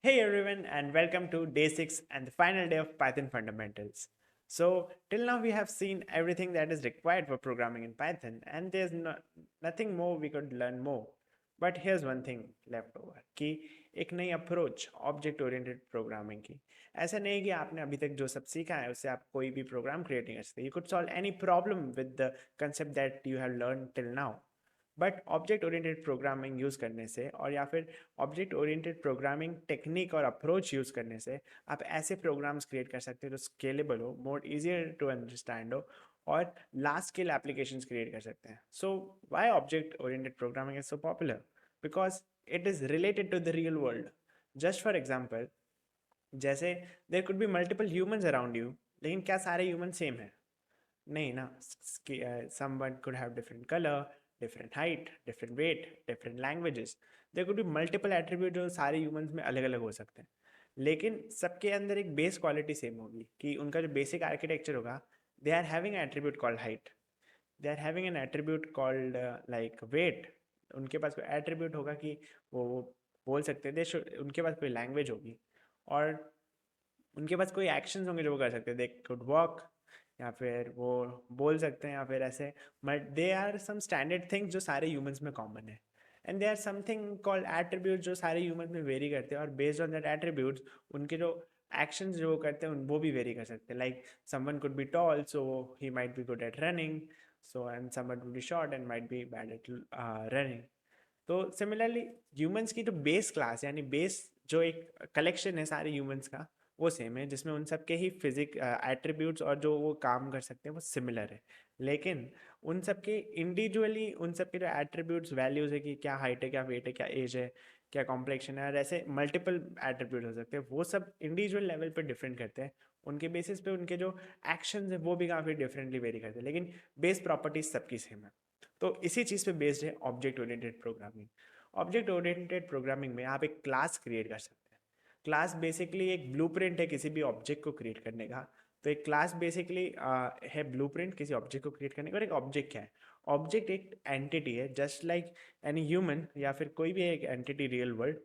Hey everyone, and welcome to day 6 and the final day of Python fundamentals. So, till now we have seen everything that is required for programming in Python, and nothing more we could learn more. But here's one thing left over कि एक नई approach object oriented programming की। ऐसा नहीं कि आपने अभी तक जो सब सीखा है उससे आप कोई भी प्रोग्राम क्रिएट नहीं कर सकते। You could solve any problem with the concept that you have learn till now. But object oriented programming use करने से और या फिर ऑब्जेक्ट ओरिएंटेड प्रोग्रामिंग टेक्निक और अप्रोच यूज़ करने से आप ऐसे प्रोग्राम्स क्रिएट कर सकते हो जो स्केलेबल हो, मोर इजियर टू अंडरस्टैंड हो और लार्ज स्केल एप्लीकेशंस क्रिएट कर सकते हैं. So why object oriented programming is so popular? Because it is related to the real world. Just for example, जैसे there could be multiple humans around you, लेकिन क्या सारे human same है? नहीं ना. Someone could have different color, different height, different weight, different languages. There could be multiple attribute जो सारे humans में अलग अलग हो सकते हैं, लेकिन सबके अंदर एक बेस क्वालिटी सेम होगी कि उनका जो बेसिक आर्किटेक्चर होगा, they are having attribute called height, they are having an attribute called like weight. उनके पास कोई एट्रीब्यूट होगा कि वो बोल सकते हैं, उनके पास कोई लैंग्वेज होगी, और उनके पास कोई एक्शंस होंगे जो वो कर सकते हैं. दे कुड वॉक, या फिर वो बोल सकते हैं, या फिर ऐसे. But they are some standard things जो सारे ह्यूमंस में कॉमन है. And they are something called attribute जो सारे ह्यूमंस में वेरी करते हैं, और बेस्ड ऑन दैट एट्रीब्यूट्स उनके जो एक्शंस जो वो करते हैं वो भी वेरी कर सकते हैं. Like someone could be toll, so he might be good at running. So and someone could be short and might be bad at running. तो सिमिलरली ह्यूमंस की जो बेस क्लास यानी बेस जो एक कलेक्शन है सारे ह्यूमंस का, वो सेम है, जिसमें उन सब के ही फिजिक एट्रीब्यूट्स और जो वो काम कर सकते हैं वो सिमिलर है. लेकिन उन सब के इंडिविजुअली उन सब के जो एट्रीब्यूट्स वैल्यूज है कि क्या हाइट है, क्या वेट है, क्या एज है, क्या कॉम्प्लेक्शन है, और ऐसे मल्टीपल एट्रीब्यूट हो सकते हैं, वो सब इंडिविजुअल लेवल पे डिफरेंट करते हैं. उनके बेसिस पे उनके जो एक्शंस है वो भी काफ़ी डिफरेंटली वेरी करते हैं, लेकिन बेस प्रॉपर्टीज सबकी सेम है. तो इसी चीज़ पे बेस्ड है object oriented programming. Object oriented programming में आप एक क्लास क्रिएट कर सकते हैं. क्लास बेसिकली एक ब्लूप्रिंट है किसी भी ऑब्जेक्ट को क्रिएट करने का. तो एक क्लास बेसिकली है ब्लूप्रिंट किसी ऑब्जेक्ट को क्रिएट करने का. और एक ऑब्जेक्ट क्या है? ऑब्जेक्ट एक एंटिटी है, जस्ट लाइक एनी ह्यूमन या फिर कोई भी एक एंटिटी रियल वर्ल्ड,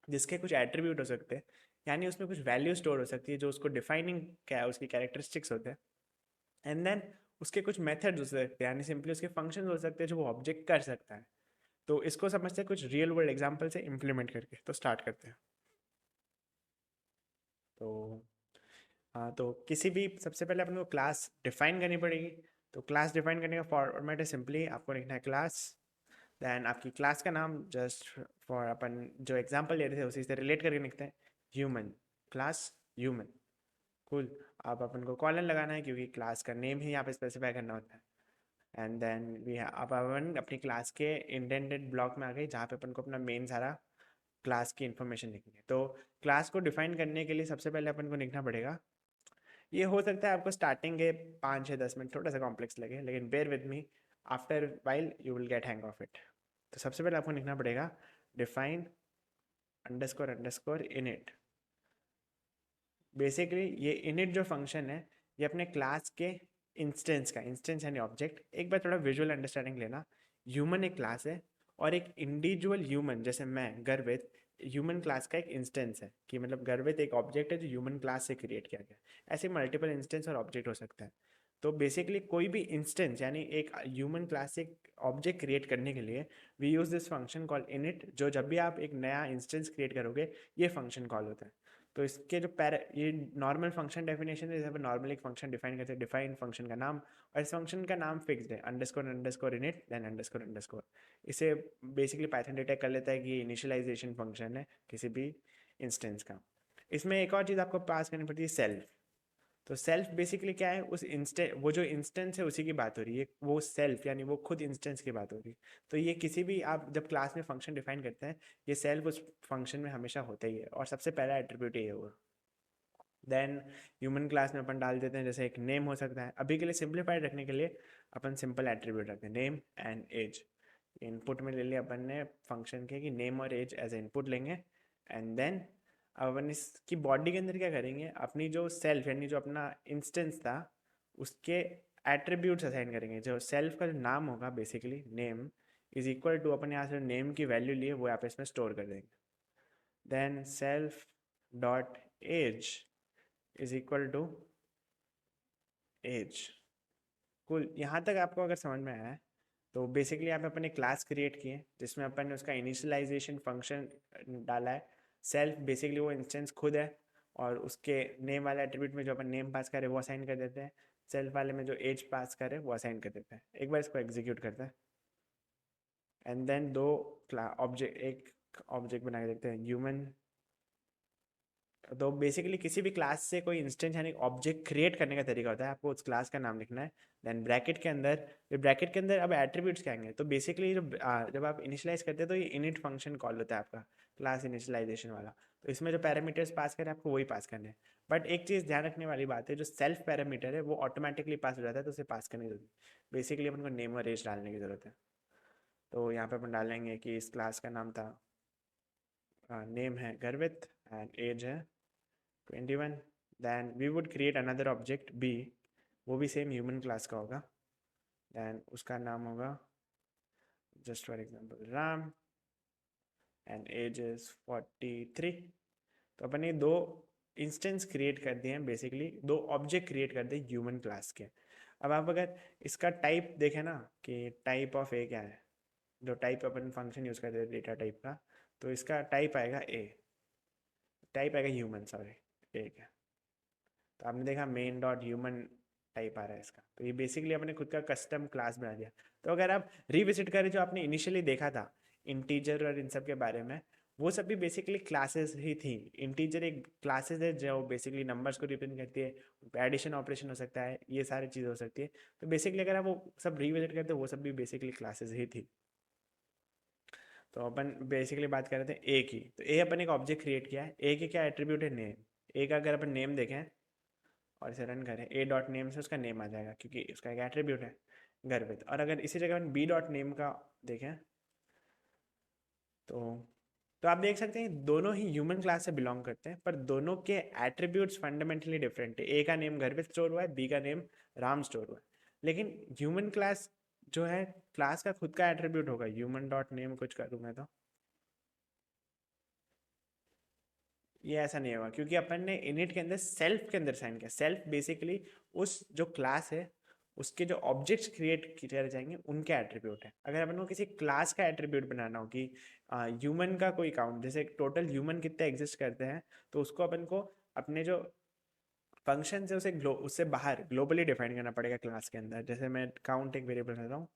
जिसके कुछ एट्रीब्यूट हो सकते हैं, यानी उसमें कुछ वैल्यू स्टोर हो सकती है जो उसको डिफाइनिंग क्या है, उसकी कैरेक्टरिस्टिक्स होते हैं. एंड देन उसके कुछ मेथड्स हो सकते हैं, यानी सिंपली उसके फंक्शन हो सकते हैं जो वो ऑब्जेक्ट कर सकता है. तो इसको समझते हैं कुछ रियल वर्ल्ड एग्जांपल से इम्प्लीमेंट करके. तो स्टार्ट करते हैं. तो हाँ, तो किसी भी सबसे पहले अपन को क्लास डिफाइन करनी पड़ेगी. तो क्लास डिफाइन करने का फॉर्मेट है, सिंपली आपको लिखना है क्लास, देन आपकी क्लास का नाम, जस्ट फॉर अपन जो एग्जांपल ले रहे थे उसी से रिलेट करके लिखते हैं ह्यूमन. Class human. कूल. अब अपन को कॉलन लगाना है क्योंकि क्लास का नेम ही यहाँ पे स्पेसिफाई करना होता है. एंड देन वी अब अपन अपनी क्लास के इंडेंटेड ब्लॉक में आ गए जहाँ पे अपन को अपना मेन सारा क्लास की इन्फॉर्मेशन लिखनी है. तो क्लास को डिफाइन करने के लिए सबसे पहले अपन को लिखना पड़ेगा. ये हो सकता है आपको स्टार्टिंग के 5 या 10 मिनट थोड़ा सा कॉम्प्लेक्स लगे, लेकिन bear with me, after while you will get hang of it. तो सबसे पहले आपको लिखना पड़ेगा define underscore underscore init. Basically ये इनिट जो फंक्शन है, ये अपने क्लास के इंस्टेंस का, इंस्टेंस यानी ऑब्जेक्ट. एक बार थोड़ा विजुअल अंडरस्टैंडिंग लेना. ह्यूमन एक क्लास है, और एक इंडिविजुअल ह्यूमन जैसे मैं गर्वित, ह्यूमन क्लास का एक इंस्टेंस है. कि मतलब गर्वित एक ऑब्जेक्ट है जो ह्यूमन क्लास से क्रिएट किया गया. ऐसे मल्टीपल इंस्टेंस और ऑब्जेक्ट हो सकता है. तो बेसिकली कोई भी इंस्टेंस यानी एक ह्यूमन क्लास से ऑब्जेक्ट क्रिएट करने के लिए we use this function call init, जो जब भी आप एक नया इंस्टेंस क्रिएट करोगे ये फंक्शन कॉल होता है. तो इसके जो ये नॉर्मल फंक्शन डेफिनेशन है, जैसे अपन नॉर्मल एक फंक्शन डिफाइन करते हैं, डिफाइन फंक्शन का नाम, और इस फंक्शन का नाम फिक्स्ड है, underscore underscore init then underscore underscore. इसे बेसिकली पाइथन डिटेक्ट कर लेता है कि ये इनिशियलाइजेशन फंक्शन है किसी भी इंस्टेंस का. इसमें एक और चीज़ आपको पास करनी पड़ती है, सेल्फ. तो सेल्फ बेसिकली क्या है, उस इंस्टेंस, वो जो इंस्टेंस है उसी की बात हो रही है, वो सेल्फ यानी वो खुद इंस्टेंस की बात हो रही है. तो ये किसी भी आप जब क्लास में फंक्शन डिफाइन करते हैं, ये सेल्फ उस फंक्शन में हमेशा होता ही है, और सबसे पहला एट्रीब्यूट ये होगा. देन ह्यूमन क्लास में अपन डाल देते हैं जैसे एक नेम हो सकता है. अभी के लिए सिंप्लीफाइड रखने के लिए अपन सिंपल एट्रीब्यूट रखते हैं, नेम एंड एज. इनपुट में ले लिया अपन ने फंक्शन के कि नेम और एज एज इनपुट लेंगे. एंड देन अब अपन इसकी बॉडी के अंदर क्या करेंगे, अपनी जो सेल्फ यानी जो अपना इंस्टेंस था उसके एट्रीब्यूट्स असाइन करेंगे. जो सेल्फ का जो नाम होगा basically name is equal to, अपन यहाँ से नेम की वैल्यू लिए वो यहाँ पे इसमें स्टोर कर देंगे. then self dot age is equal to age. कुल यहाँ तक आपको अगर समझ में आया है तो बेसिकली यहाँ पे अपन ने क्लास क्रिएट किए जिसमें अपन ने उसका इनिशियलाइजेशन फंक्शन डाला है। सेल्फ बेसिकली वो इंस्टेंस खुद है और उसके नेम वाले एट्रीब्यूट में जो अपन नेम पास करें वो असाइन कर देते हैं, सेल्फ वाले में जो एज पास करें वो असाइन कर देते हैं। एक बार इसको एग्जीक्यूट करते हैं एंड देन दो ऑब्जेक्ट एक ऑब्जेक्ट बना के देखते हैं ह्यूमन। तो बेसिकली किसी भी क्लास से कोई इंस्टेंस यानी ऑब्जेक्ट क्रिएट करने का तरीका होता है, आपको उस क्लास का नाम लिखना है, देन ब्रैकेट के अंदर, फिर ब्रैकेट के अंदर अब एट्रीब्यूट्स क्या आएंगे। तो बेसिकली जब आप इनिशियलाइज करते हैं तो ये इनिट फंक्शन कॉल होता है आपका क्लास इनिशियलाइजेशन वाला। तो इसमें जो पैरामीटर्स पास करें आपको वही पास करने हैं। बट एक चीज़ ध्यान रखने वाली बात है, जो सेल्फ पैरामीटर है वो ऑटोमेटिकली पास हो जाता है, तो उसे पास करने की जरूरत है। बेसिकली अपन को नेम और एज डालने की ज़रूरत है। तो यहाँ पे अपन डालेंगे कि इस क्लास का नाम था, नेम है गर्वित एंड एज है 21। then we would create another object b, वो भी सेम ह्यूमन क्लास का होगा, then उसका नाम होगा just for example Ram and age is 43। तो अपन ने दो इंस्टेंस क्रिएट कर दिए हैं, बेसिकली दो ऑब्जेक्ट क्रिएट कर दिए ह्यूमन क्लास के। अब आप अगर इसका टाइप देखें ना कि टाइप ऑफ ए क्या है, जो टाइप अपन फंक्शन यूज़ करते हैं डेटा टाइप का, तो इसका टाइप आएगा ए, टाइप आएगा ह्यूमन, सॉरी ए क्या। तो आपने देखा मेन डॉट ह्यूमन टाइप आ रहा है इसका, तो ये बेसिकली अपने खुद का कस्टम क्लास बना दिया। तो अगर आप रिविजिट करें जो आपने इनिशियली देखा था इंटीजर और इन सब के बारे में, वो सब भी बेसिकली क्लासेस ही थी। इंटीजर एक क्लासेस है जो बेसिकली नंबर्स को रिप्रेजेंट करती है, एडिशन ऑपरेशन हो सकता है, ये सारी चीज़ें हो सकती है। तो बेसिकली अगर आप वो सब रिविजिट करते वो सब भी बेसिकली क्लासेस ही थी। तो अपन बेसिकली बात कर रहे थे ए की, तो ए अपन एक ऑब्जेक्ट क्रिएट किया है, ए के क्या एट्रीब्यूट है, नेम। ए का अगर अपन नेम देखें और इसे रन करें, ए डॉट नेम से उसका नेम आ जाएगा क्योंकि उसका एक एट्रीब्यूट है गर्वित। और अगर इसी जगह बी डॉट नेम का देखें तो आप देख सकते हैं दोनों ही ह्यूमन क्लास से बिलोंग करते हैं, पर दोनों के एट्रीब्यूट्स फंडामेंटली डिफरेंट है। ए का नेम गर्वित स्टोर हुआ है, बी का नेम राम स्टोर हुआ है। लेकिन ह्यूमन क्लास जो है क्लास का खुद का एट्रीब्यूट होगा, ह्यूमन डॉट नेम कुछ करूँ मैं तो ये ऐसा नहीं होगा क्योंकि अपन ने इनिट के अंदर सेल्फ के अंदर साइन किया। सेल्फ बेसिकली उस जो क्लास है उसके जो ऑब्जेक्ट्स क्रिएट किए जाएंगे उनके एट्रीब्यूट है। अगर अपन को किसी क्लास का एट्रीब्यूट बनाना हो कि ह्यूमन का कोई काउंट, जैसे टोटल ह्यूमन कितने एग्जिस्ट करते हैं, तो उसको अपन को अपने जो फंक्शन है उसे उससे बाहर ग्लोबली डिफाइन करना पड़ेगा क्लास के अंदर। जैसे मैं काउंट एक वेरिएबल बनाता हूँ,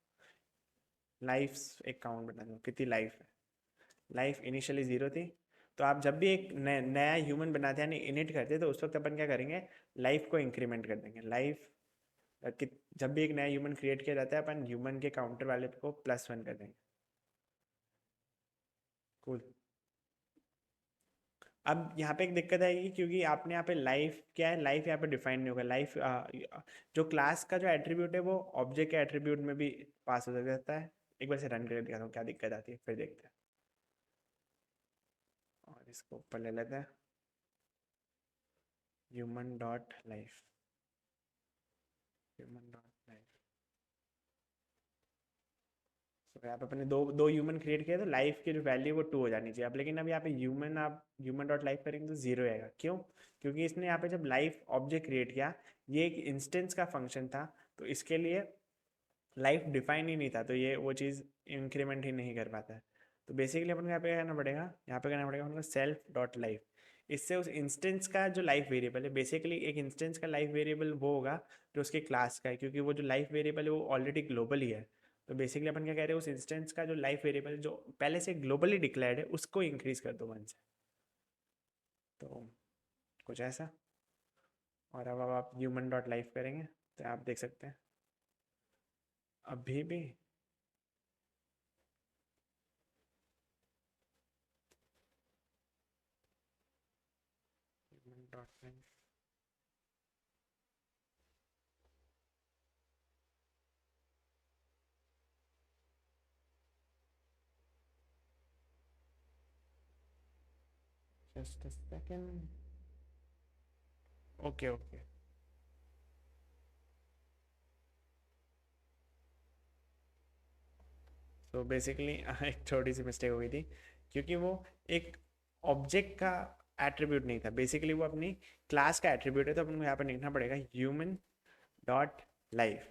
लाइफ एक काउंट बनाता हूँ, कितनी लाइफ है, लाइफ इनिशियली 0 थी। तो आप जब भी एक नया ह्यूमन बनाते हैं यानी इनिट करते हैं तो उस वक्त अपन क्या करेंगे, लाइफ को इंक्रीमेंट कर देंगे। लाइफ जब भी एक नया ह्यूमन क्रिएट किया जाता है अपन ह्यूमन के काउंटर वाले को +1 कर देंगे। कूल। अब यहाँ पे एक दिक्कत आएगी क्योंकि आपने यहाँ पे लाइफ क्या है, लाइफ यहाँ पे डिफाइन नहीं होगा। लाइफ जो क्लास का जो एट्रीब्यूट है वो ऑब्जेक्ट के एट्रीब्यूट में भी पास हो सकता है। एक बार से रन करके दिखाता हूँ क्या दिक्कत आती है, फिर देखते हैं। और इसको ऊपर ले लेते हैं, human dot life, human dot life. तो यहाँ पे अपने दो दो ह्यूमन क्रिएट किया तो लाइफ की जो वैल्यू वो 2 हो जानी चाहिए। अब लेकिन अब यहाँ पे ह्यूमन आप ह्यूमन डॉट लाइफ करेंगे तो 0 आएगा। क्यों? क्योंकि इसने यहाँ पे जब लाइफ ऑब्जेक्ट क्रिएट किया, ये एक इंस्टेंस का फंक्शन था, तो इसके लिए लाइफ डिफाइन ही नहीं था, तो ये वो चीज़ इंक्रीमेंट ही नहीं कर पाता है। तो बेसिकली अपन को यहाँ पे क्या करना पड़ेगा, यहाँ पे करना पड़ेगा अपन को सेल्फ डॉट लाइफ। इससे उस इंस्टेंस का जो लाइफ वेरिएबल है, बेसिकली एक इंस्टेंस का लाइफ वेरिएबल वो होगा जो उसके क्लास का है, क्योंकि वो जो लाइफ वेरिएबल है वो ऑलरेडी ग्लोबल ही है। तो बेसिकली अपन क्या कह रहे हैं, उस इंस्टेंस का जो लाइफ वेरिएबल जो पहले से ग्लोबली डिक्लेयर्ड है उसको इंक्रीज कर दो 1 से। तो कुछ ऐसा। और अब आप ह्यूमन डॉट लाइफ करेंगे तो आप देख सकते हैं अभी भी human dot life, just a second. Okay okay. तो बेसिकली एक छोटी सी मिस्टेक हो गई थी क्योंकि वो एक ऑब्जेक्ट का एट्रीब्यूट नहीं था, बेसिकली वो अपनी क्लास का एट्रीब्यूट है, तो अपन को यहाँ पर लिखना पड़ेगा human dot life.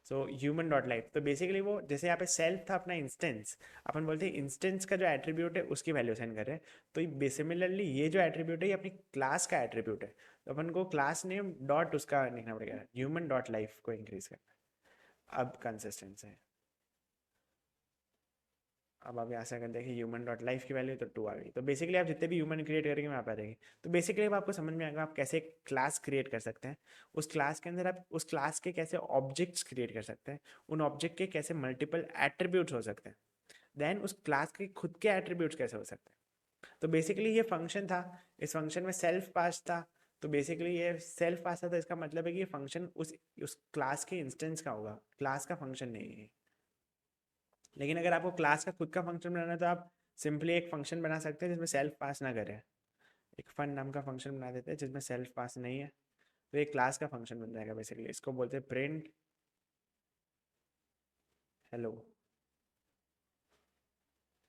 So human dot life, तो बेसिकली वो जैसे यहाँ पे सेल्फ था अपना इंस्टेंस, अपन बोलते हैं इंस्टेंस का जो एट्रीब्यूट है उसकी वैल्यू सेंड कर रहे हैं, तो सिमिलरली ये जो एट्रीब्यूट है ये अपनी क्लास का एट्रीब्यूट है, तो अपन को क्लास नेम डॉट उसका लिखना पड़ेगा, ह्यूमन डॉट लाइफ को इंक्रीज करना है। अब कंसिस्टेंस है, अब आप यहाँ से अगर देखें ह्यूमन डॉट लाइफ की वैल्यू तो 2 आ गई, तो बेसिकली आप जितने भी ह्यूमन क्रिएट करेंगे वहाँ पर आ जाएगी। तो बेसिकली अब आपको समझ में आएगा आप कैसे क्लास क्रिएट कर सकते हैं, उस क्लास के अंदर आप उस क्लास के कैसे ऑब्जेक्ट्स क्रिएट कर सकते हैं, उन ऑब्जेक्ट के कैसे मल्टीपल एट्रीब्यूट्स हो सकते हैं, देन उस क्लास के खुद के एट्रीब्यूट्स कैसे हो सकते हैं। तो बेसिकली ये फंक्शन था, इस फंक्शन में सेल्फ पास था, तो बेसिकली ये सेल्फ पास था, तो इसका मतलब है कि ये फंक्शन उस क्लास के इंस्टेंस का होगा, क्लास का फंक्शन नहीं है। लेकिन अगर आपको क्लास का खुद का फंक्शन बनाना है तो आप सिंपली एक फंक्शन बना सकते हैं जिसमें सेल्फ पास ना करें, एक फन नाम का फंक्शन बना देते हैं जिसमें सेल्फ पास नहीं है, तो एक क्लास का फंक्शन बन जाएगा। बेसिकली इसको बोलते हैं प्रिंट हेलो।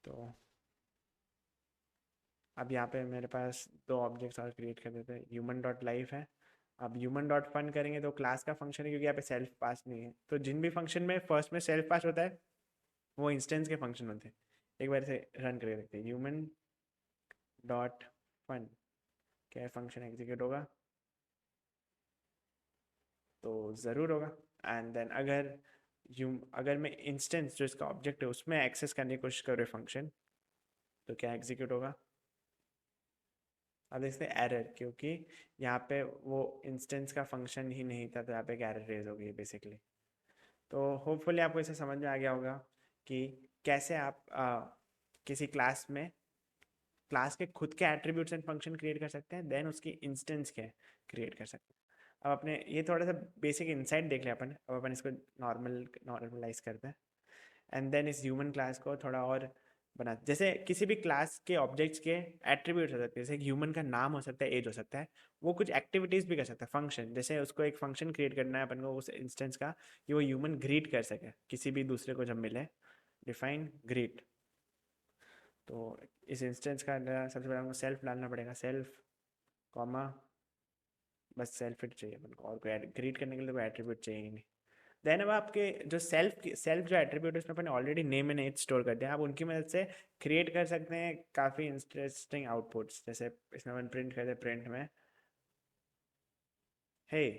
तो अब यहाँ पे मेरे पास दो ऑब्जेक्ट्स और क्रिएट कर देते हैं, ह्यूमन डॉट लाइफ है, अब ह्यूमन डॉट फन करेंगे तो क्लास का फंक्शन है क्योंकि यहाँ पे सेल्फ पास नहीं है, तो जिन भी फंक्शन में फर्स्ट में सेल्फ पास होता है वो इंस्टेंस के फंक्शन होते हैं। एक बार इसे रन करके देखते हैं, ह्यूमन डॉट फन, क्या फंक्शन एग्जीक्यूट होगा, तो ज़रूर होगा। एंड देन अगर मैं इंस्टेंस जो इसका ऑब्जेक्ट है उसमें एक्सेस करने की कोशिश करूँ फंक्शन, तो क्या एग्जीक्यूट होगा, अब देखते हैं एरर, क्योंकि यहाँ पे वो इंस्टेंस का फंक्शन ही नहीं था, तो यहाँ पे एक एरर रेज हो गई बेसिकली। तो होपफुली आपको इसे समझ में आ गया होगा कि कैसे आप किसी क्लास में क्लास के खुद के एट्रीब्यूट्स एंड फंक्शन क्रिएट कर सकते हैं, देन उसकी इंस्टेंस के क्रिएट कर सकते हैं। अब अपने ये थोड़ा सा बेसिक इंसाइट देख लिया अपन, अब अपन इसको नॉर्मलाइज करते हैं, एंड देन इस ह्यूमन क्लास को थोड़ा और बना, जैसे किसी भी क्लास के ऑब्जेक्ट्स के एट्रीब्यूट हो सकते हैं, जैसे ह्यूमन का नाम हो सकता है, एज हो सकता है, वो कुछ एक्टिविटीज़ भी कर सकता है, फंक्शन, जैसे उसको एक फंक्शन क्रिएट करना है अपन को उस इंस्टेंस का कि वो ह्यूमन ग्रीट कर सके किसी भी दूसरे को जब मिले, डिफाइन ग्रीट। तो इस इंस्टेंस का सबसे पहले हमको सेल्फ डालना पड़ेगा, सेल्फ कॉमा, बस सेल्फ इट चाहिए अपन को, और कोई ग्रीट करने के लिए कोई एट्रीब्यूट चाहिए ही नहीं। देन अब आपके जो सेल्फ जो एट्रीब्यूट है उसमें अपने already name and age store कर दिया, आप उनकी मदद से क्रिएट कर सकते हैं काफ़ी इंटरेस्टिंग आउटपुट्स, जैसे इसमें अपन प्रिंट करते हैं, प्रिंट में हे,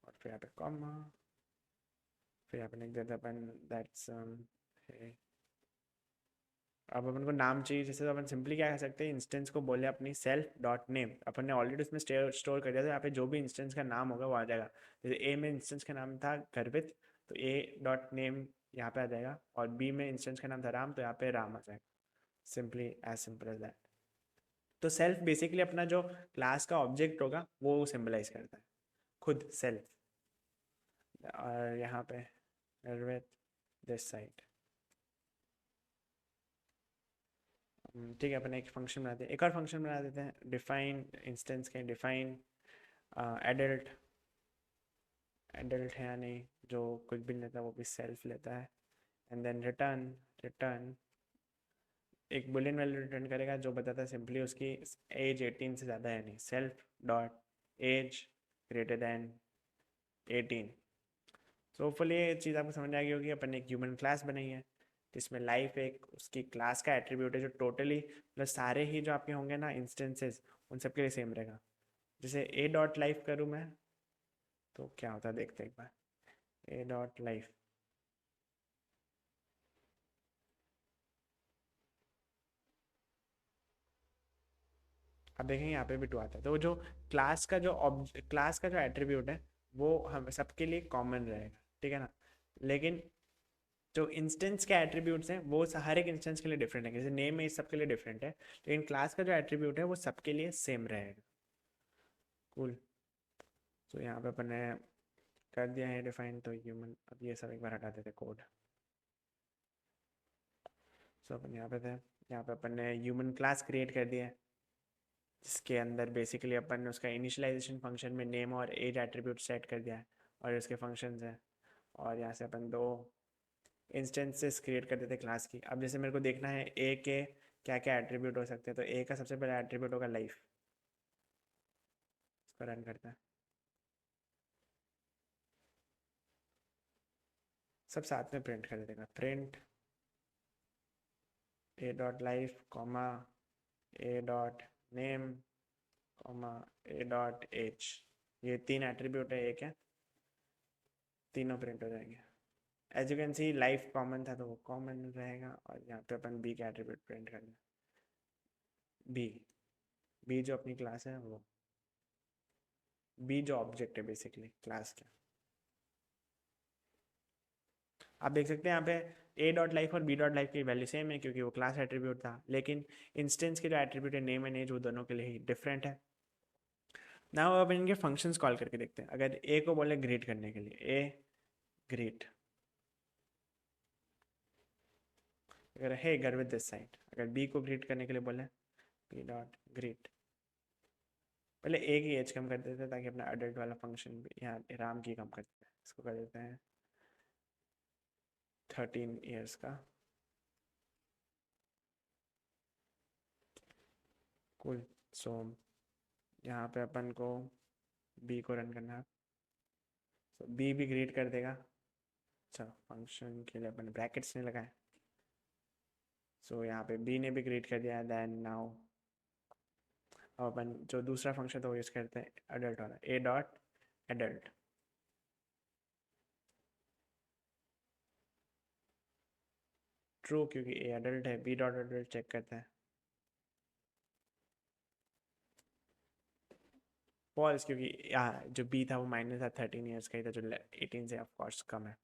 और फिर यहाँ पे कॉमा, फिर यहाँ पे लिख देते हैं अपन दैट्स हे। अब अपन को नाम चाहिए, जैसे तो अपन सिंपली क्या कर सकते हैं, इंस्टेंस को बोले अपनी सेल्फ डॉट नेम, अपन ने ऑलरेडी उसमें स्टोर कर दिया था, यहाँ पे जो भी इंस्टेंस का नाम होगा वो आ जाएगा, जैसे ए में इंस्टेंस का नाम था गर्भित, तो ए डॉट नेम यहाँ पे आ जाएगा, और बी में इंस्टेंस का नाम था राम, तो यहाँ पे राम आ जाएगा, simply as simple as that. तो सेल्फ बेसिकली अपना जो क्लास का ऑब्जेक्ट होगा वो सिंबलाइज करता है, खुद सेल्फ, और यहाँ पे गर्भित दिस साइड। ठीक है, अपन एक फंक्शन बनाते हैं, एक और फंक्शन बना देते हैं, डिफाइन इंस्टेंस के, डिफाइन एडल्ट, एडल्ट है या नहीं, जो कुछ भी लेता है वो भी सेल्फ लेता है, एंड देन रिटर्न, रिटर्न एक बुलियन वैल्यू रिटर्न करेगा जो बताता है सिंपली उसकी एज 18 से ज़्यादा है नहीं, self dot age greater than 18। So hopefully ये चीज़ आपको समझ आ गई होगी, अपन ने एक ह्यूमन क्लास बनाई है जिसमें लाइफ एक उसकी क्लास का एट्रीब्यूट है जो टोटली प्लस सारे ही जो आपके होंगे ना इंस्टेंसेस उन सब के लिए सेम रहेगा। जैसे ए डॉट लाइफ करूँ मैं तो क्या होता है देखते हैं एक बार, ए डॉट लाइफ, अब देखेंगे यहाँ पे भी टू आता है, तो वो जो क्लास का जो एट्रीब्यूट है वो हम सबके लिए कॉमन रहेगा, ठीक है ना। लेकिन जो इंस्टेंस के एट्रीब्यूट्स हैं वो हर एक इंस्टेंस के लिए डिफरेंट है, जैसे नेम में इस सबके लिए डिफरेंट है, लेकिन क्लास का जो एट्रीब्यूट है वो सबके लिए सेम रहेगा। कूल। तो यहाँ पे अपन ने कर दिया है डिफाइन, तो ह्यूमन, अब ये सब एक बार हटा देते कोड। सो अपन यहाँ पे थे, यहाँ पे अपन ने ह्यूमन क्लास क्रिएट कर दिया है जिसके अंदर बेसिकली अपन ने उसका इनिशियलाइजेशन फंक्शन में नेम और एज एट्रीब्यूट सेट कर दिया है और इसके फंक्शंस हैं, और यहाँ से अपन दो इंस्टेंसेस क्रिएट कर देते क्लास की। अब जैसे मेरे को देखना है ए के क्या क्या एट्रीब्यूट हो सकते हैं, तो ए का सबसे पहला एट्रीब्यूट होगा लाइफ। इसको रन करता है, सब साथ में प्रिंट कर देगा। Print a dot life comma a dot name comma a dot age, ये 3 एट्रीब्यूट है, एक है, तीनों प्रिंट हो जाएंगे। As you can see life common था तो वो कॉमन रहेगा, और यहाँ पे अपन बी का एट्रीब्यूट प्रिंट कर दें। बी, बी जो अपनी क्लास है वो, बी जो ऑब्जेक्ट है बेसिकली क्लास का। आप देख सकते हैं यहाँ पे ए डॉट लाइफ और बी डॉट लाइफ की वैल्यू सेम है क्योंकि वो क्लास एट्रीब्यूट था, लेकिन इंस्टेंस के जो एट्रीब्यूट है नेम एंड एज वो दोनों के लिए ही डिफरेंट है। ना अब इनके फंक्शंस कॉल करके देखते हैं। अगर ए को बोले ग्रीट करने के लिए, ए ग्रीट, अगर हे घर विद दिस साइड, अगर बी को ग्रीट करने के लिए बोले बी डॉट ग्रीट, पहले ए की एज कम कर देते हैं ताकि अपना अडल्ट वाला फंक्शन भी यहाँ राम की कम कर देते हैं। इसको कर देते हैं 13 ईयर्स का। कुल सो यहाँ पे अपन को बी को रन करना है, तो बी भी ग्रीट कर देगा। अच्छा, फंक्शन के लिए अपन ब्रैकेट्स नहीं लगाए, सो यहाँ पे बी ने भी ग्रीट कर दिया। देन नाउ अपन जो दूसरा फंक्शन था वो यूज़ करते हैं अडल्ट वाला, ए डॉट एडल्ट। ट्रू क्योंकि ए एडल्ट है, बी डॉट एडल्ट चेक करते हैं। फॉल्स क्योंकि जो बी था वो माइनस था, 13 ईयर्स का ही था, जो 18 से ऑफ कोर्स कम है।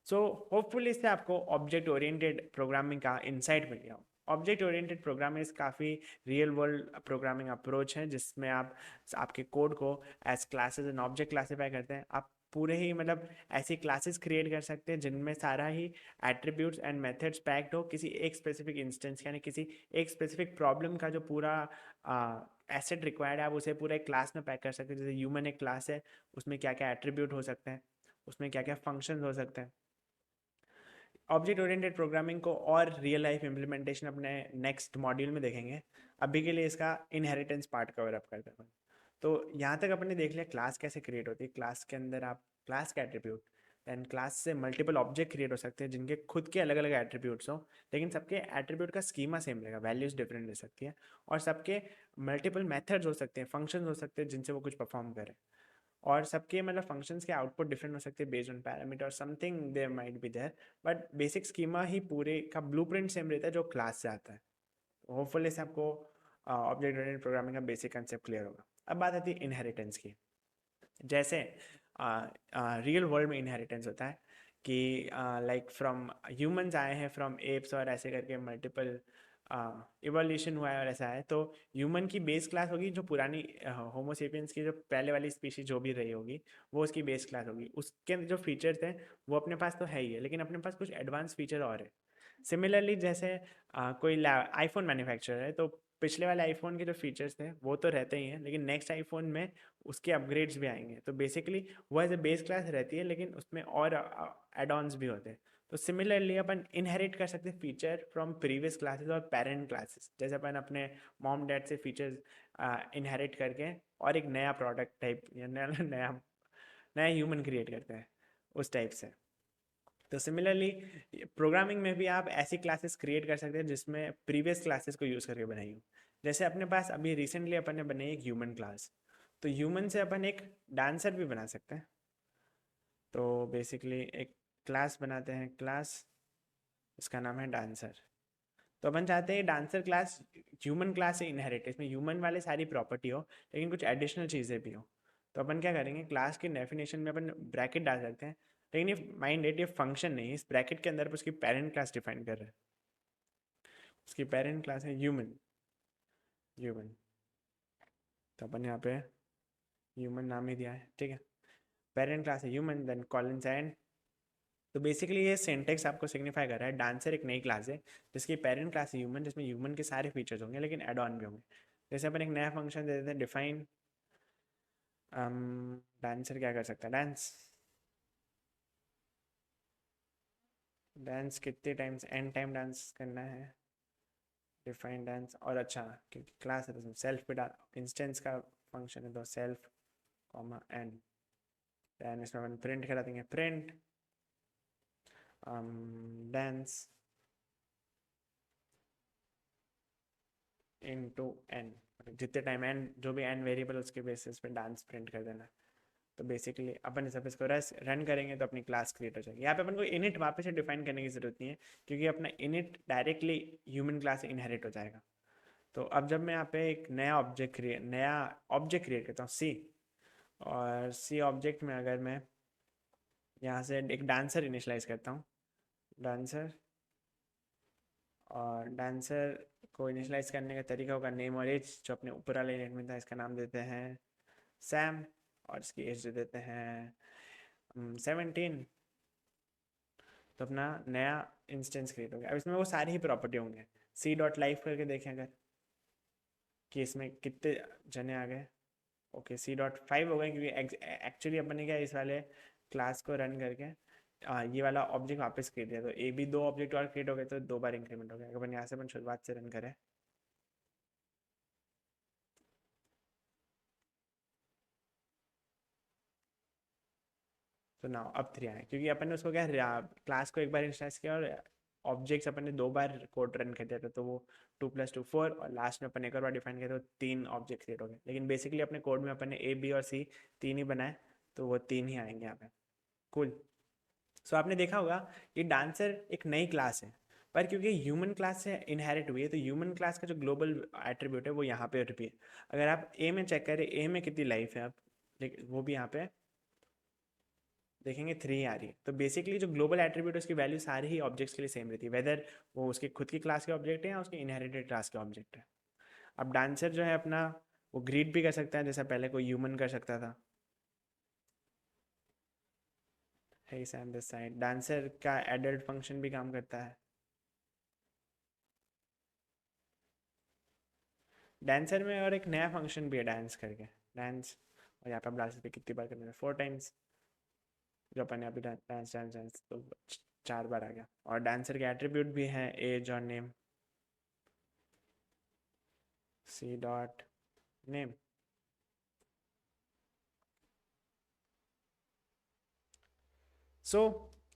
सो होपफुली इससे आपको ऑब्जेक्ट ओरिएंटेड प्रोग्रामिंग का इंसाइट मिल गया। ऑब्जेक्ट ओरिएंटेड प्रोग्रामिंग इस काफ़ी रियल वर्ल्ड प्रोग्रामिंग अप्रोच है जिसमें आप आपके कोड को as classes and object classify करते हैं। आप पूरे ही मतलब ऐसी क्लासेस क्रिएट कर सकते हैं जिनमें सारा ही एट्रीब्यूट्स एंड मेथड्स पैक्ड हो किसी एक स्पेसिफिक इंस्टेंस, यानी किसी एक स्पेसिफिक प्रॉब्लम का जो पूरा एसेट रिक्वायर्ड है आप उसे पूरा एक क्लास में पैक कर सकते हैं। जैसे ह्यूमन एक क्लास है, उसमें क्या क्या एट्रीब्यूट हो सकते हैं, उसमें क्या क्या फंक्शंस हो सकते हैं। ऑब्जेक्ट ओरिएंटेड प्रोग्रामिंग को और रियल लाइफ इम्प्लीमेंटेशन अपने नेक्स्ट मॉड्यूल में देखेंगे। अभी के लिए इसका इनहेरिटेंस पार्ट कवर अप करते हैं। तो यहाँ तक अपन ने देख लिया क्लास कैसे क्रिएट होती है। क्लास के अंदर आप क्लास के एट्रीब्यूट, दैन क्लास से मल्टीपल ऑब्जेक्ट क्रिएट हो सकते हैं जिनके खुद के अलग अलग एट्रीब्यूट्स हो, लेकिन सबके एट्रीब्यूट का स्कीमा सेम रहेगा, वैल्यूज डिफरेंट ले सकती है, और सबके मल्टीपल मेथड्स हो सकते हैं, फंक्शंस हो सकते हैं जिनसे वो कुछ परफॉर्म करें, और सबके मतलब फंक्शंस के आउटपुट डिफरेंट हो सकते हैं based on parameter, something there might be there, but basic schema ही पूरे का ब्लूप्रिंट सेम रहता है जो क्लास से आता है। होपफुली से आपको ऑब्जेक्ट ओरिएंटेड प्रोग्रामिंग का बेसिक कंसेप्ट क्लियर होगा। अब बात आती है इनहेरिटेंस की। जैसे रियल वर्ल्ड में इनहेरिटेंस होता है कि लाइक फ्रॉम ह्यूमंस आए हैं फ्रॉम एप्स और ऐसे करके मल्टीपल इवोल्यूशन हुआ है और ऐसा है, तो ह्यूमन की बेस क्लास होगी जो पुरानी होमोसेपियंस की जो पहले वाली स्पीशीज जो भी रही होगी वो उसकी बेस क्लास होगी। उसके जो फीचर्स हैं वो अपने पास तो है ही है, लेकिन अपने पास कुछ एडवांस फीचर और है। सिमिलरली जैसे कोई आईफोन मैन्युफैक्चरर है तो पिछले वाले आईफोन के जो फीचर्स थे वो तो रहते ही हैं, लेकिन नेक्स्ट आईफोन में उसके अपग्रेड्स भी आएंगे। तो बेसिकली वो एज ए बेस क्लास रहती है लेकिन उसमें और एड ऑन्स भी होते हैं। तो सिमिलरली अपन इनहेरिट कर सकते हैं फीचर फ्रॉम प्रीवियस क्लासेस और पेरेंट क्लासेस, जैसे अपन अपने मॉम डैड से फीचर्स इनहेरिट करके और एक नया प्रोडक्ट टाइप या नया नया नया ह्यूमन क्रिएट करते हैं उस टाइप से। तो सिमिलरली प्रोग्रामिंग में भी आप ऐसी क्लासेस क्रिएट कर सकते हैं जिसमें प्रीवियस क्लासेस को यूज़ करके बनाई हो। जैसे अपने पास अभी रिसेंटली अपन ने बनाई एक ह्यूमन क्लास, तो ह्यूमन से अपन एक डांसर भी बना सकते हैं। तो बेसिकली एक क्लास बनाते हैं, क्लास इसका नाम है डांसर। तो अपन चाहते हैं डांसर क्लास ह्यूमन क्लास से इनहेरिट, इसमें ह्यूमन वाले सारी प्रॉपर्टी हो लेकिन कुछ एडिशनल चीज़ें भी हो। तो अपन क्या करेंगे, क्लास की डेफिनेशन में अपन ब्रैकेट डाल सकते हैं, लेकिन ये माइंड इट ये फंक्शन नहीं है, इस ब्रैकेट के अंदर उसकी पेरेंट क्लास डिफाइन कर रहे हैं। उसकी पेरेंट क्लास है ह्यूमन, ह्यूमन। तो अपन यहाँ पे ह्यूमन नाम ही दिया है, ठीक है। पेरेंट क्लास है ह्यूमन, देन कॉलन एंड। तो बेसिकली ये सिंटेक्स आपको सिग्निफाई कर रहा है डांसर एक नई क्लास है जिसकी पेरेंट क्लास है ह्यूमन, जिसमें ह्यूमन के सारे फीचर्स होंगे लेकिन एड ऑन भी होंगे। जैसे अपन एक नया फंक्शन दे देते हैं डिफाइन, डांसर क्या कर सकता है, डांस। डांस कितने टाइम्स, एन टाइम डांस करना है, डिफाइन डांस। और अच्छा क्योंकि क्लास है तो सेल्फ पे डाल, इंस्टेंस का फंक्शन है तो सेल्फ कॉमा एन, देन इसमें अपन प्रिंट करा देंगे, प्रिंट डांस इनटू एन, जितने टाइम एन, जो भी एन वेरिएबल उसके बेसिस पे डांस प्रिंट कर देना। तो बेसिकली अपन सब इसको रन करेंगे तो अपनी क्लास क्रिएट हो जाएगी। यहाँ पे अपन को इनिट वापस से डिफाइन करने की जरूरत नहीं है, क्योंकि अपना इनिट डायरेक्टली ह्यूमन क्लास से इनहेरिट हो जाएगा। तो अब जब मैं यहाँ पे एक नया ऑब्जेक्ट क्रिएट करता हूँ सी, और सी ऑब्जेक्ट में अगर मैं यहाँ से एक डांसर इनिशलाइज करता हूँ, डांसर, और डांसर को इनिशलाइज करने का तरीका होगा नेम और एज, जो अपने ऊपर वाले यूनिट में था, इसका नाम देते हैं सैम, और इसकी एज दे देते हैं 17। तो अपना नया इंस्टेंस क्रिएट हो गया। अब इसमें वो सारी ही प्रॉपर्टी होंगे। सी डॉट लाइव करके देखें अगर कि इसमें कितने जने आ गए। ओके, सी डॉट 5 हो गए, क्योंकि एक्चुअली अपन ने क्या इस वाले क्लास को रन करके ये वाला ऑब्जेक्ट वापस क्रिएट किया, तो ए भी 2 ऑब्जेक्ट और क्रिएट हो गए, तो 2 बार इंक्रीमेंट हो गया। अगर अपन यहाँ से अपन शुरुआत से रन करें तो नाउ अब 3 आए, क्योंकि अपन ने उसको क्या क्लास को एक बार इंस्टाइज किया और ऑब्जेक्ट्स अपन ने 2 बार कोड रन कर दिया था, तो वो 2 + 2 4, और लास्ट में अपन एक और बार डिफाइन किया तो 3 ऑब्जेक्ट क्रिएट हो गए। लेकिन बेसिकली अपने कोड में अपन ने ए बी और सी 3 ही बनाए, तो वो 3 ही आएंगे यहाँ पे। कूल। सो आपने देखा होगा ये डांसर एक नई क्लास है, पर क्योंकि ह्यूमन क्लास से इनहेरिट हुई है, तो ह्यूमन क्लास का जो ग्लोबल एट्रीब्यूट है वो यहाँ पे रिपीट। अगर आप ए में चेक करें, ए में कितनी लाइफ है आप, वो भी यहाँ पे देखेंगे 3 आ रही है। तो बेसिकली जो ग्लोबल एट्रीब्यूट है उसकी वैल्यू सारी ही ऑब्जेक्ट्स के लिए सेम रहती है, वेदर वो उसके खुद की क्लास के ऑब्जेक्ट है या उसके इनहेरिटेड क्लास के ऑब्जेक्ट है। अब डांसर जो है अपना वो ग्रीट भी कर सकता है, जैसा पहले कोई ह्यूमन कर सकता था। हे सैम दिस साइड, डांसर का एडल्ट फंक्शन भी काम करता है। डांसर में और एक नया फंक्शन भी है डांस करके, डांस, और यहाँ पे आप डांस पे कितनी बार करना है, 4 टाइम्स, जो अपन ने अभी डांस डांस डांस तो 4 बार आ गया। और डांसर के एट्रीब्यूट भी हैं एज और नेम, सी डॉट नेम। सो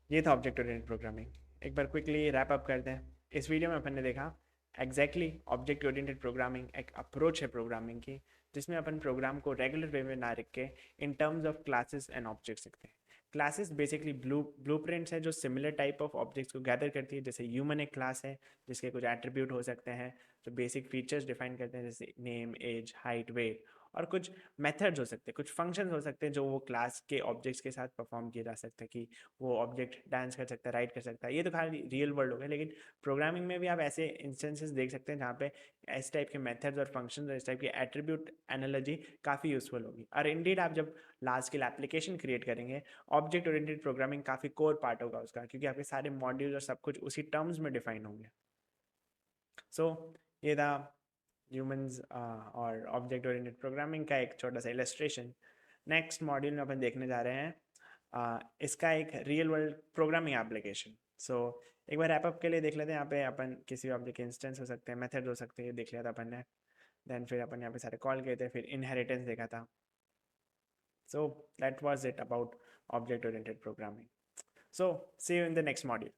ये था ऑब्जेक्ट ओरिएंटेड प्रोग्रामिंग। एक बार क्विकली रैप अप करते हैं। इस वीडियो में अपन ने देखा एग्जैक्टली ऑब्जेक्ट ओरिएंटेड प्रोग्रामिंग एक अप्रोच है प्रोग्रामिंग की, जिसमें अपन प्रोग्राम को रेगुलर वे में ना रख के in terms of classes and objects लिखते हैं। क्लासेस बेसिकली ब्लूप्रिंट्स है जो सिमिलर टाइप ऑफ ऑब्जेक्ट्स को गैदर करती है। जैसे ह्यूमन एक क्लास है जिसके कुछ एट्रीब्यूट हो सकते हैं जो बेसिक फीचर्स डिफाइन करते हैं, जैसे नेम, एज, हाइट, वेट, और कुछ मेथड्स हो सकते हैं, कुछ फंक्शंस हो सकते हैं जो वो क्लास के ऑब्जेक्ट्स के साथ परफॉर्म किए जा सकते हैं, कि वो ऑब्जेक्ट डांस कर सकता है, राइट कर सकता है। ये तो खाली रियल वर्ल्ड हो गया, लेकिन प्रोग्रामिंग में भी आप ऐसे इंस्टेंसेस देख सकते हैं जहाँ पे इस टाइप के मेथड्स और फंक्शंस और इस टाइप की एट्रीब्यूट एनालॉजी काफ़ी यूजफुल होगी। और इंडीड आप जब लार्ज स्केल एप्लीकेशन क्रिएट करेंगे, ऑब्जेक्ट ओरिएंटेड प्रोग्रामिंग काफ़ी कोर पार्ट होगा उसका, क्योंकि आपके सारे मॉड्यूल और सब कुछ उसी टर्म्स में डिफाइन होंगे। सो ये था ह्यूमंस और ऑब्जेक्ट ओरिएंटेड प्रोग्रामिंग का एक छोटा सा इलस्ट्रेशन। नेक्स्ट मॉड्यूल में अपन देखने जा रहे हैं इसका एक रियल वर्ल्ड प्रोग्रामिंग एप्लीकेशन। सो एक बार रैप अप के लिए देख लेते हैं। यहाँ पे अपन किसी ऑब्जेक्ट के इंस्टेंस हो सकते हैं, मेथड हो सकते हैं, देख लिया था अपन ने। देन फिर अपन यहाँ पे सारे कॉल किए थे, फिर इनहेरिटेंस देखा था। So that was it about object oriented programming. So see you in the next module.